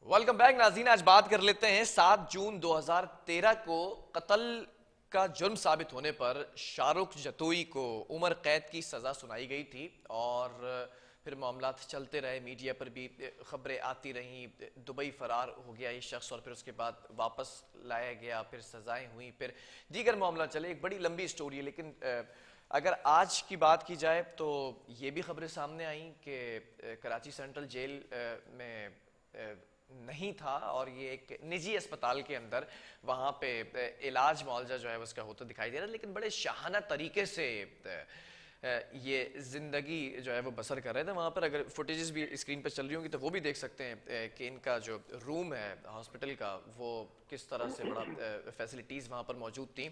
Welcome back नाज़रीन। आज बात कर लेते हैं 7 जून 2013 को कत्ल का जुर्म साबित होने पर शाहरुख जतोई को उम्र कैद की सज़ा सुनाई गई थी और फिर मामलात चलते रहे। मीडिया पर भी खबरें आती रहीं, दुबई फरार हो गया ये शख्स और फिर उसके बाद वापस लाया गया, फिर सज़ाएं हुई, फिर दीगर मामला चले। एक बड़ी लंबी स्टोरी है, लेकिन अगर आज की बात की जाए तो ये भी खबरें सामने आई कि कराची सेंट्रल जेल में नहीं था और ये एक निजी अस्पताल के अंदर वहाँ पे इलाज मुआवजा जो है उसका होता दिखाई दे रहा है। लेकिन बड़े शाहाना तरीके से ये ज़िंदगी जो है वो बसर कर रहे थे वहाँ पर। अगर फुटेजेस भी स्क्रीन पर चल रही होंगी तो वो भी देख सकते हैं कि इनका जो रूम है हॉस्पिटल का वो किस तरह से बड़ा फैसिलिटीज़ वहाँ पर मौजूद थी।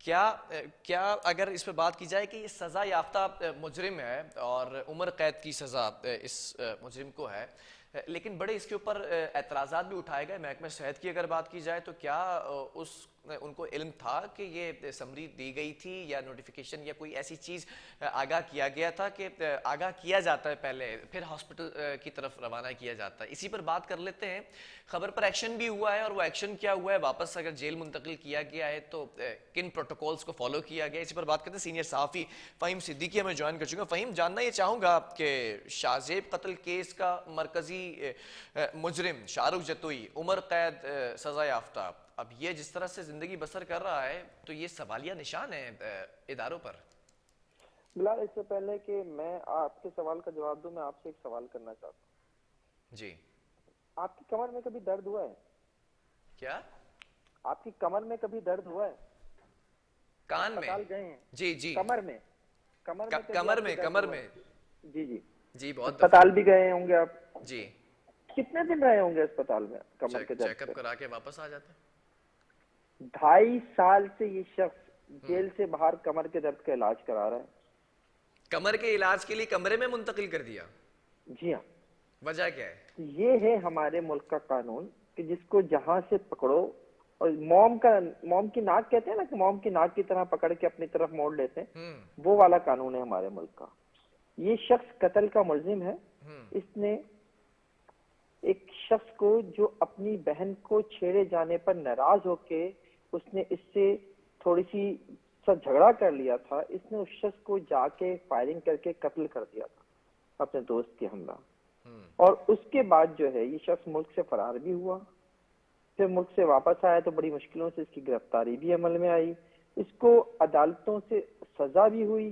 क्या अगर इस पर बात की जाए कि ये सज़ा याफ्ता मुजरिम है और उम्र कैद की सज़ा इस मुजरिम को है, लेकिन बड़े इसके ऊपर एतराज़ात भी उठाए गए। महकमे सेहत की अगर बात की जाए तो क्या उनको इल्म था कि ये समरी दी गई थी या नोटिफिकेशन या कोई ऐसी चीज़ आगाह किया गया था कि आगाह किया जाता है पहले फिर हॉस्पिटल की तरफ रवाना किया जाता है? इसी पर बात कर लेते हैं। खबर पर एक्शन भी हुआ है और वो एक्शन क्या हुआ है, वापस अगर जेल मुंतकिल किया गया है तो किन प्रोटोकॉल्स को फॉलो किया गया, इसी पर बात करते हैं। सीनियर सहाफ़ी फ़हीम सिद्दीकी हमें ज्वाइन कर चुका। फ़हीम, जानना ये चाहूँगा कि शाहजेब कत्ल केस का मरकज़ी मुजरिम शाहरुख जतोई उम्र कैद सज़ा याफ्ता, अब ये जिस तरह से ज़िंदगी बसर कर रहा है तो ये सवालिया निशान है इदारों पर। बिलाल, इससे पहले कि मैं आपके सवाल का जवाब दूं, मैं आपसे एक सवाल करना चाहता हूँ। जी। आपकी कमर में कभी दर्द हुआ है? क्या? आपकी कमर में कभी दर्द हुआ है? कान अस्पताल में? गए हैं? जी जी। कमर में, कमर में कभी कमर आपके में, दर्द कमर हुआ है? में। जी जी। जी, बहुत दफा। अस्पताल भी गए होंगे आप। जी। कितने दिन रहे होंगे अस्पताल में कमर के दर्द चेकअप से? करा के वापस आ जाते। 2.5 साल से ये शख्स हम्म। जेल से बाहर कमर के दर्द का इलाज करा रहा है। कमर के इलाज के लिए कमरे में मुंतकिल कर दिया? जी हाँ। वजह क्या है? ये है हमारे मुल्क का कानून कि जिसको जहां से पकड़ो, और मॉम की नाक कहते हैं ना, कि मॉम की नाक की तरह पकड़ के अपनी तरफ मोड़ लेते हैं, वो वाला कानून है हमारे मुल्क का। ये शख्स कत्ल का मुलजिम है। इसने एक शख्स को जो अपनी बहन को छेड़े जाने पर नाराज होके उसने इससे थोड़ी सी सा झगड़ा कर लिया था, इसने उस शख्स को जाके फायरिंग करके कत्ल कर दिया था अपने दोस्त के हमरा। और उसके बाद जो है ये शख्स मुल्क से फरार भी हुआ। फिर मुल्क से वापस आया तो बड़ी मुश्किलों से इसकी गिरफ्तारी भी अमल में आई। इसको अदालतों से सजा भी हुई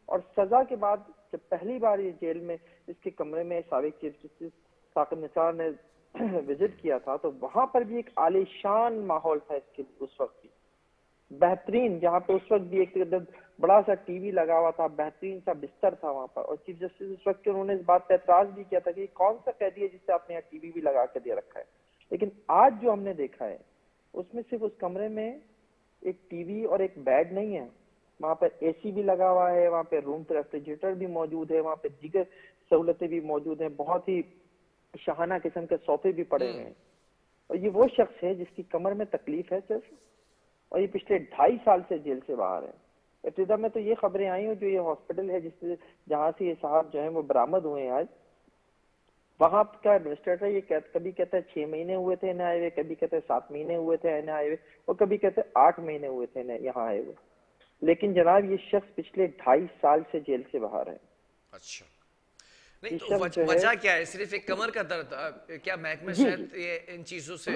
और सजा के बाद जब पहली बार ये जेल में इसके कमरे में साबिक चीफ जस्टिस साकिब निसार ने विजिट किया था तो वहां पर भी एक आलीशान माहौल था इसके उस वक्त भी बेहतरीन, जहाँ पे उस वक्त भी एक बड़ा सा टीवी लगा हुआ था, बेहतरीन सा बिस्तर था वहां पर। और चीफ जस्टिस उस वक्त उन्होंने इस बात पर एतराज भी किया था कि कौन सा कैदी है जिससे आपने यहाँ टीवी भी लगा के दे रखा है। लेकिन आज जो हमने देखा है उसमें सिर्फ उस कमरे में एक टीवी और एक बेड नहीं है, वहां पर एसी भी लगा हुआ है, वहां पे रूम रेफ्रिजरेटर भी मौजूद है, वहां पे दीगर सहूलतें भी मौजूद हैं, बहुत ही शाहाना किस्म के सोफे भी पड़े हुए हैं। और ये वो शख्स है जिसकी कमर में तकलीफ है सिर्फ, और ये पिछले 2.5 साल से जेल से बाहर है। इब्तिदा में तो ये खबरें आई हैं, जो ये हॉस्पिटल है जिससे जहां से ये साहब जो है वो बरामद हुए हैं आज, वहां का एडमिनिस्ट्रेटर ये कभी कहता है 6 महीने हुए थे इन्हें आए हुए, कभी कहते हैं 7 महीने हुए थे इन्हें आए हुए, और कभी कहते हैं 8 महीने हुए थे इन्हें यहाँ आए हुए। लेकिन जनाब ये शख्स पिछले 2.5 साल से जेल से बाहर है। अच्छा, नहीं ये तो शख्स जो है, वजह क्या है? सिर्फ एक कमर का दर्द? क्या महकमा जी जी, सेहत ये इन चीजों से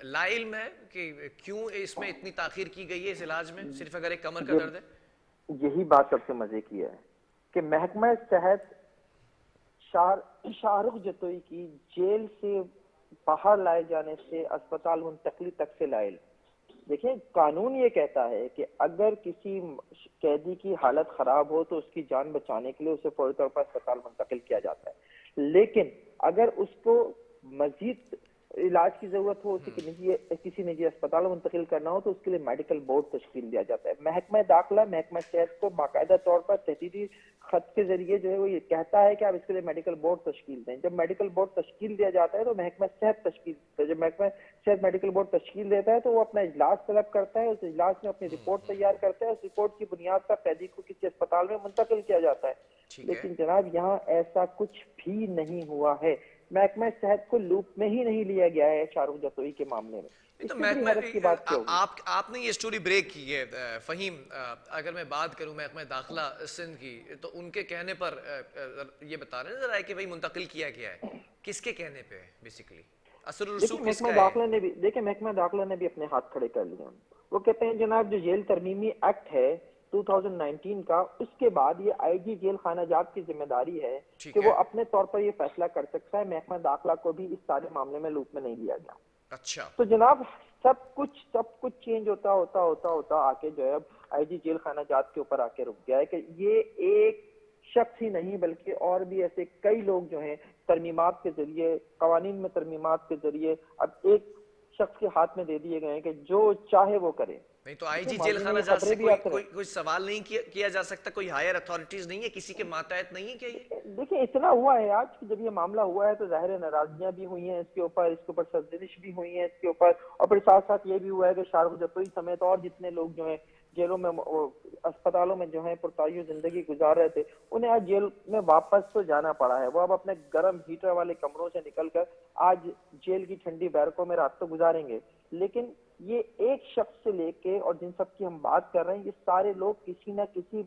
लाइल्म है कि क्यों इसमें इतनी ताखीर की गई है इस इलाज में, सिर्फ अगर एक कमर का ये दर्द है? यही बात सबसे मजे की है कि महकमा सेहत शाहरुख जतोई की जेल से बाहर लाए जाने से अस्पताल मुंतकली तक से लाइल। देखिए, कानून ये कहता है कि अगर किसी कैदी की हालत खराब हो तो उसकी जान बचाने के लिए उसे फौरी तौर पर अस्पताल मुंतकिल किया जाता है। लेकिन अगर उसको मजीद इलाज की जरूरत हो, उसे किसी निजी अस्पताल में मुंतकिल करना हो तो उसके लिए मेडिकल बोर्ड तश्कील दिया जाता है। महकमा दाखिला महकमा सेहत को बाकायदा तौर पर तहरीरी खत के जरिए जो है वो ये कहता है कि आप इसके लिए मेडिकल बोर्ड तश्कील दें। जब मेडिकल बोर्ड तश्कील दिया जाता है तो महकमा सेहत तश्कील, जब महकमा सेहत मेडिकल बोर्ड तश्कील देता है तो वो अपना इजलास तलब करता है, उस इजलास में अपनी रिपोर्ट तैयार करता है, उस रिपोर्ट की बुनियाद पर कैदी को किसी अस्पताल में मुंतकिल किया जाता है। ठीक है। लेकिन जनाब यहाँ ऐसा कुछ भी नहीं हुआ है। محکمہ صحت کو لوپ میں ہی نہیں لیا گیا ہے شاہ رخ جتوئی کے معاملے میں. تو اس سے بڑی حیرت کی بات کیا ہوگی؟ آپ نے یہ سٹوری بریک کی ہے فہیم. اگر میں بات کروں محکمہ داخلہ سندھ کی تو ان کے کہنے پر یہ بتا رہے ہیں ذرا کہ بھائی منتقل کیا گیا ہے, کس کے کہنے پہ بیسیکلی اثر و دیکھیں رسوخ کس محکمہ کا ہے؟ داخلہ نے بھی محکمہ داخلہ نے بھی اپنے ہاتھ کھڑے کر لیے. وہ کہتے ہیں جناب جو جیل ترمیمی ایکٹ ہے 2019 کا, اس کے بعد یہ آئی جی جیل خانہ جات کی ذمہ داری ہے کہ ٹھیک وہ ہے. اپنے طور پر یہ فیصلہ کر سکتا ہے. محکمہ داخلہ کو بھی اس سارے معاملے میں لوپ میں نہیں لیا گیا. اچھا. تو جناب سب کچھ چینج ہوتا آ کے جو ہے اب آئی جی جیل خانہ جات کے اوپر آ کے رک گیا ہے کہ یہ ایک شخص ہی نہیں بلکہ اور بھی ایسے کئی لوگ جو ہیں ترمیمات کے ذریعے, قوانین میں ترمیمات کے ذریعے اب ایک شخص کے ہاتھ میں دے دیے گئے ہیں کہ جو چاہے وہ کرے. نہیں تو آئی دیکھیں جی جیل ماضی میں خانہ یہ جات خبریں سے بھی آتے رہے. کوئی سوال نہیں کیا جا سکتا؟ کوئی ہائر اتھارٹیز نہیں ہے, کسی کے ماتحت نہیں ہے کیا یہ؟ دیکھیں اتنا ہوا ہے آج کہ جب یہ معاملہ ہوا ہے تو ظاہر ناراضگیاں بھی ہوئی ہیں اس کے اوپر سرزنش بھی ہوئی ہے اس کے اوپر, اور پھر ساتھ ساتھ یہ بھی ہوا ہے کہ شاہ رخ جتوئی سمیت اور جتنے لوگ جو ہیں جیلوں میں اسپتالوں میں جو ہیں پرتعیش زندگی گزار رہے تھے انہیں آج جیل میں واپس تو جانا پڑا ہے. وہ اب اپنے گرم ہیٹر والے کمروں سے نکل کر آج جیل کی ٹھنڈی بیرکوں میں رات تو گزاریں گے. لیکن یہ ایک شخص سے لے کے اور جن سب کی ہم بات کر رہے ہیں یہ سارے لوگ کسی نہ کسی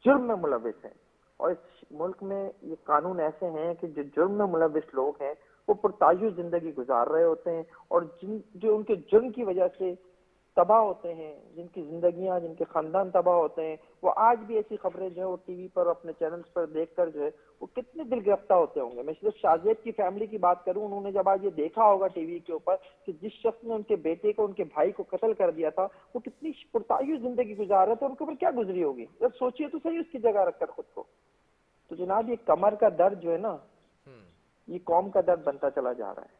جرم میں ملوث ہیں. اور اس ملک میں یہ قانون ایسے ہیں کہ جو جرم میں ملوث لوگ ہیں وہ پرتعیش زندگی گزار رہے ہوتے ہیں, اور جو ان کے جرم کی وجہ سے تباہ ہوتے ہیں, جن کی زندگیاں, جن کے خاندان تباہ ہوتے ہیں, وہ آج بھی ایسی خبریں جو ہے وہ ٹی وی پر اپنے چینلز پر دیکھ کر جو ہے وہ کتنے دل گرفتہ ہوتے ہوں گے. میں صرف شاہزیب کی فیملی کی بات کروں, انہوں نے جب آج یہ دیکھا ہوگا ٹی وی کے اوپر کہ جس شخص نے ان کے بیٹے کو, ان کے بھائی کو قتل کر دیا تھا وہ کتنی پرتعیش زندگی گزار رہے تھے, ان کے اوپر کیا گزری ہوگی. جب سوچئے تو صحیح اس کی جگہ رکھ کر خود کو. تو جناب یہ کمر کا درد جو ہے نا یہ قوم کا درد بنتا چلا جا رہا ہے.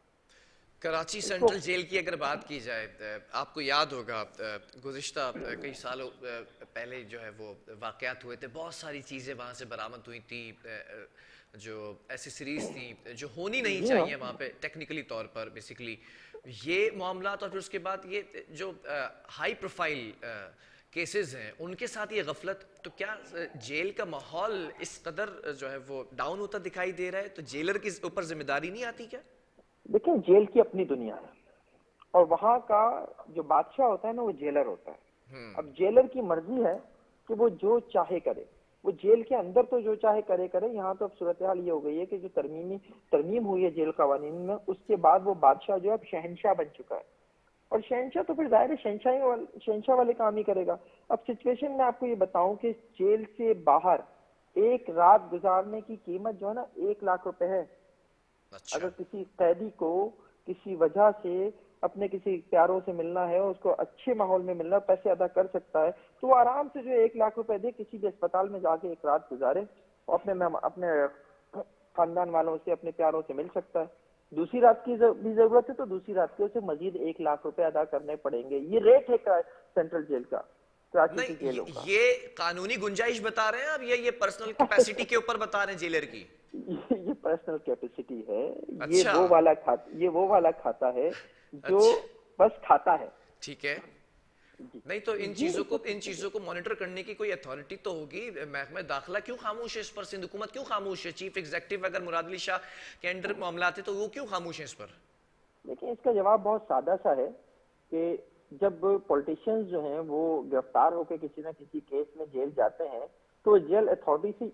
کراچی سینٹرل جیل کی اگر بات کی جائے, آپ کو یاد ہوگا گزشتہ کئی سالوں پہلے جو ہے وہ واقعات ہوئے تھے, بہت ساری چیزیں وہاں سے برآمد ہوئی تھی جو ایسیسریز تھی جو ہونی نہیں جی ہاں, چاہیے وہاں پہ ٹیکنیکلی طور پر بیسیکلی یہ معاملات. اور پھر اس کے بعد یہ جو ہائی پروفائل کیسز ہیں ان کے ساتھ یہ غفلت, تو کیا جیل کا ماحول اس قدر جو ہے وہ ڈاؤن ہوتا دکھائی دے رہا ہے تو جیلر کے اوپر ذمہ داری نہیں آتی کیا؟ دیکھیں جیل کی اپنی دنیا ہے اور وہاں کا جو بادشاہ ہوتا ہے نا وہ جیلر ہوتا ہے. اب جیلر کی مرضی ہے کہ وہ جو چاہے کرے, وہ جیل کے اندر تو جو چاہے کرے. یہاں تو اب صورتحال یہ ہو گئی ہے کہ جو ترمیم ہوئی ہے جیل قوانین میں اس کے بعد وہ بادشاہ جو ہے اب شہنشاہ بن چکا ہے, اور شہنشاہ تو پھر ظاہر ہے شہنشاہ والے کام ہی کرے گا. اب سچویشن میں آپ کو یہ بتاؤں کہ جیل سے باہر ایک رات گزارنے کی قیمت جو ہے نا 1,00,000 روپے ہے. اگر کسی قیدی کو کسی وجہ سے اپنے کسی پیاروں سے ملنا ہے, اس کو اچھے ماحول میں ملنا, پیسے ادا کر سکتا ہے تو وہ آرام سے جو 1,00,000 روپے دے کسی بھی اسپتال میں جا کے ایک رات گزارے اور اپنے خاندان والوں سے, اپنے پیاروں سے مل سکتا ہے. دوسری رات کی بھی ضرورت ہے تو دوسری رات کے اسے مزید 1,00,000 روپے ادا کرنے پڑیں گے. یہ ریٹ ہے سینٹرل جیل کا, کراچی کی جیلوں کا. یہ قانونی گنجائش بتا رہے ہیں آپ یا یہ پرسنل کیپیسٹی کے اوپر بتا رہے ہیں جیلر کی؟ یہ پرسنل کیپیسٹی ہے. یہ اچھا وہ والا کھاتا ہے جو بس کھاتا ہے. ٹھیک ہے. نہیں تو ان چیزوں کو مانیٹر کرنے کی کوئی اتھارٹی تو ہوگی. محکمہ داخلہ کیوں خاموش ہے اس پر؟ سندھ حکومت کیوں خاموش ہے؟ چیف ایگزیکٹو اگر مراد علی شاہ کے انڈر معاملات ہیں تو وہ کیوں خاموش ہیں اس پر؟ لیکن اس کا جواب بہت سادہ سا ہے کہ جب پولیٹیشینز جو ہیں وہ گرفتار ہو کے کسی نہ کسی کیس میں جیل جاتے ہیں تو جیل اتھارٹی سے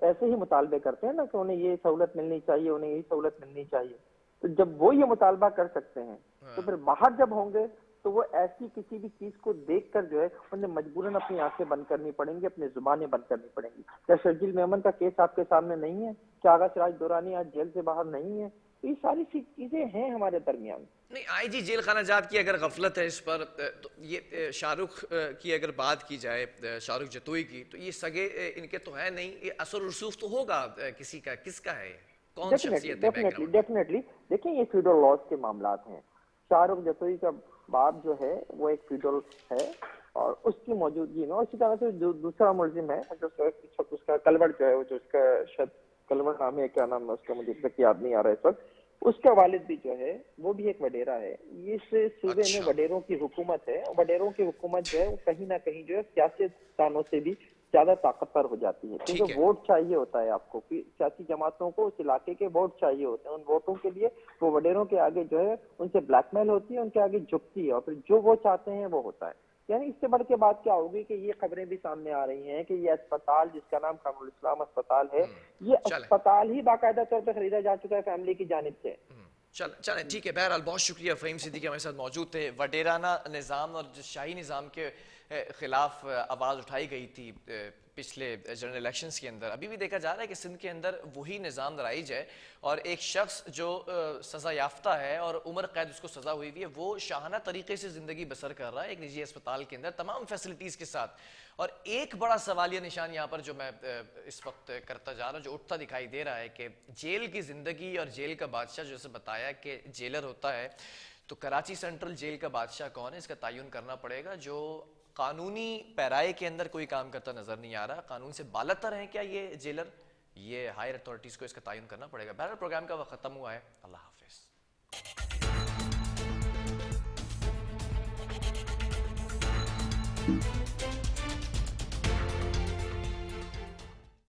ایسے ہی مطالبے کرتے ہیں نا کہ انہیں یہ سہولت ملنی چاہیے, انہیں یہ سہولت ملنی چاہیے. تو جب وہ یہ مطالبہ کر سکتے ہیں تو پھر باہر جب ہوں گے تو وہ ایسی کسی بھی چیز کو دیکھ کر جو ہے انہیں مجبوراً اپنی آنکھیں بند کرنی پڑیں گی, اپنی زبانیں بند کرنی پڑیں گی. کیا شرجیل میمن کا کیس آپ کے سامنے نہیں ہے؟ کیا آغا سراج دورانی آج جیل سے باہر نہیں ہے؟ تو یہ ساری چیزیں ہیں ہمارے درمیان. نہیں آئی جی جیل خانہ جات کی اگر غفلت ہے اس پر تو یہ شاہ رخ کی اگر بات کی جائے, شاہ رخ جتوئی کی, تو یہ سگے ان کے تو ہے نہیں, یہ اثر رسوخ تو ہوگا کسی کا. کس کا ہے, کون شخصیت ہے بیک گراؤنڈ؟ ڈیفینیٹلی دیکھیں یہ فیوڈل لاز کے معاملات ہیں. شاہ رخ جتوئی کا باپ جو ہے وہ ایک فیوڈل ہے اور اس کی موجودگی میں, اور اسی طرح سے جو دوسرا ملزم ہے جو اس کا کلوڑ جو ہے, جو اس کا شاید کلوڑ نام ہے, کیا نام ہے اس کا مجھے تک یاد نہیں آ رہا ہے اس وقت, اس کا والد بھی جو ہے وہ بھی ایک وڈیرا ہے. اس صوبے میں وڈیروں کی حکومت ہے. وڈیروں کی حکومت جو ہے وہ کہیں نہ کہیں جو ہے سیاستدانوں سے بھی ज्यादा ताकतवर हो जाती है, ठीक क्योंकि है। वोट चाहिए होता है आपको कि सियासी जमातों को उस इलाके के वोट चाहिए होते हैं। उन वोटों के लिए वो वडेरों के आगे जो है उनसे ब्लैकमेल होती है, उनके आगे झुकती है और फिर जो वो चाहते हैं वो होता है। यानी इससे बढ़ के बात क्या होगी कि ये खबरें भी सामने आ रही हैं कि ये अस्पताल जिसका नाम कामरुल इस्लाम अस्पताल है, ये चलें अस्पताल ही बाकायदा तौर पर खरीदा जा चुका है फैमिली की जानिब से। चलें ठीक है। बहरहाल बहुत शुक्रिया, फ़हीम सिद्दीकी हमारे साथ मौजूद थे। वडेराना निज़ाम और जो शाही निज़ाम के खिलाफ आवाज़ उठाई गई थी पिछले जनरल इलेक्शंस के अंदर, अभी भी देखा जा रहा है कि सिंध के अंदर वही निज़ाम राइज है और एक शख्स जो सज़ा याफ्ता है और उम्र कैद उसको सज़ा हुई हुई है, वो शाहाना तरीके से ज़िंदगी बसर कर रहा है एक निजी अस्पताल के अंदर तमाम फैसिलिटीज़ के साथ। और एक बड़ा सवालिया निशान यहाँ पर जो मैं इस वक्त करता जा रहा हूँ, जो उठता दिखाई दे रहा है कि जेल की ज़िंदगी और जेल का बादशाह, जैसे बताया कि जेलर होता है, तो कराची सेंट्रल जेल का बादशाह कौन है इसका तयन करना पड़ेगा, जो कानूनी पैराए के अंदर कोई काम करता नजर नहीं आ रहा। कानून से बालतर है क्या ये जेलर, ये हायर अथॉरिटीज को इसका तयन करना पड़ेगा। बहरहाल प्रोग्राम का वक्त खत्म हुआ है। अल्लाह हाफिज।